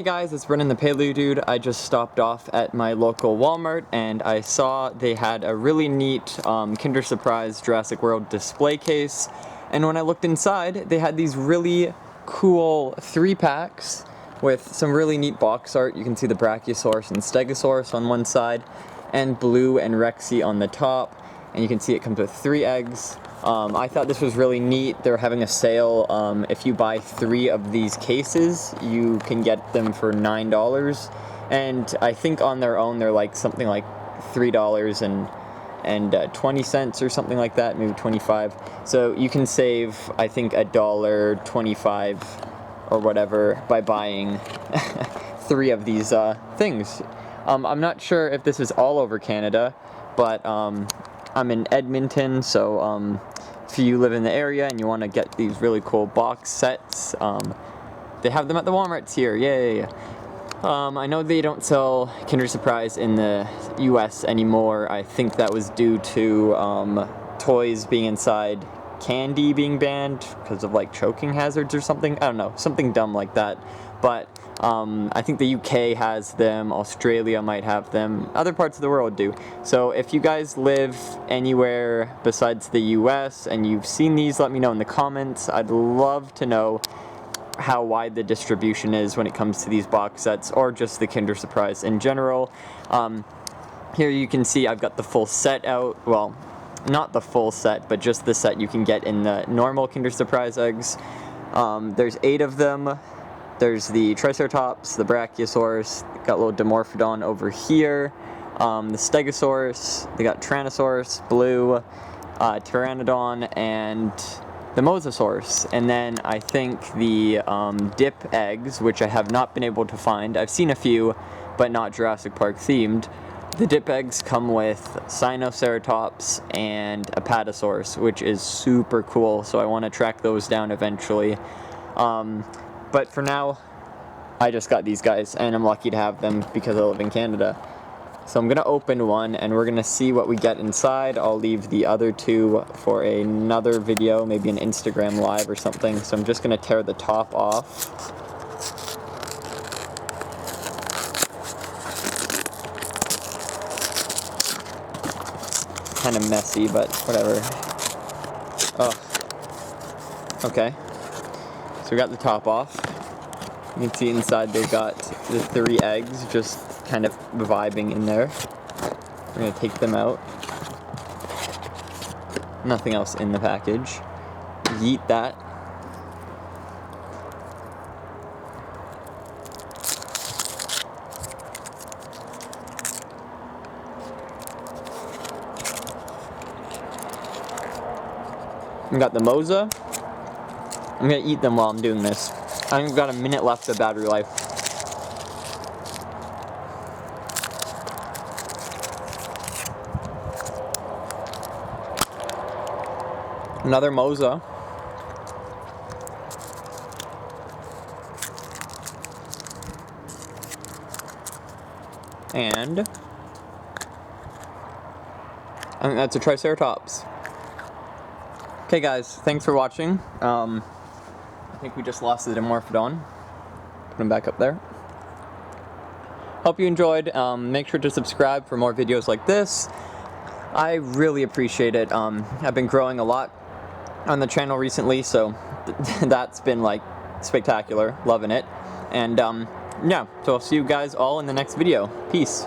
Hey guys, it's Brennan the Paleo Dude. I just stopped off at my local Walmart and I saw they had a really neat Kinder Surprise Jurassic World display case. And when I looked inside, they had these really cool 3-packs with some really neat box art. You can see the Brachiosaurus and Stegosaurus on one side, and Blue and Rexy on the top. And you can see it comes with 3 eggs. I thought this was really neat. They're having a sale. If you buy 3 of these cases, you can get them for $9. And I think on their own, they're like something like $3.20 or something like that, maybe 25. So you can save, I think, $1.25 or whatever by buying 3 of these things. I'm not sure if this is all over Canada, but I'm in Edmonton, so if you live in the area and you want to get these really cool box sets, they have them at the Walmarts here. Yay! I know they don't sell Kinder Surprise in the US anymore. I think that was due to toys being inside candy being banned because of like choking hazards or something. I don't know, something dumb like that. But I think the UK has them, Australia might have them, other parts of the world do. So if you guys live anywhere besides the US and you've seen these, let me know in the comments. I'd love to know how wide the distribution is when it comes to these box sets, or just the Kinder Surprise in general. Here you can see I've got the full set out. Well, not the full set, but just the set you can get in the normal Kinder Surprise eggs. There's 8 of them. There's the Triceratops, the Brachiosaurus, got a little Dimorphodon over here, the Stegosaurus, they got Tyrannosaurus, Blue, Pteranodon, and the mosasaurus. And then I think the dip eggs, which I have not been able to find. I've seen a few, but not Jurassic Park themed. The dip eggs come with Spinosaurus and albertosaurus, which is super cool, so I want to track those down eventually. But for now, I just got these guys, and I'm lucky to have them because I live in Canada. So I'm going to open one, and we're going to see what we get inside. I'll leave the other 2 for another video, maybe an Instagram live or something. So I'm just going to tear the top off. Kind of messy, but whatever. Oh. Okay. So we got the top off. You can see inside they've got the 3 eggs just kind of vibing in there. We're going to take them out. Nothing else in the package. Yeet that. We got the Mosa. I'm gonna eat them while I'm doing this. I've got a minute left of battery life. Another Mosa. And I think that's a Triceratops. Okay guys, thanks for watching. I think we just lost the Dimorphodon. Put him back up there. Hope you enjoyed. Make sure to subscribe for more videos like this. I really appreciate it. I've been growing a lot on the channel recently, so that's been like spectacular. Loving it. And yeah, so I'll see you guys all in the next video. Peace.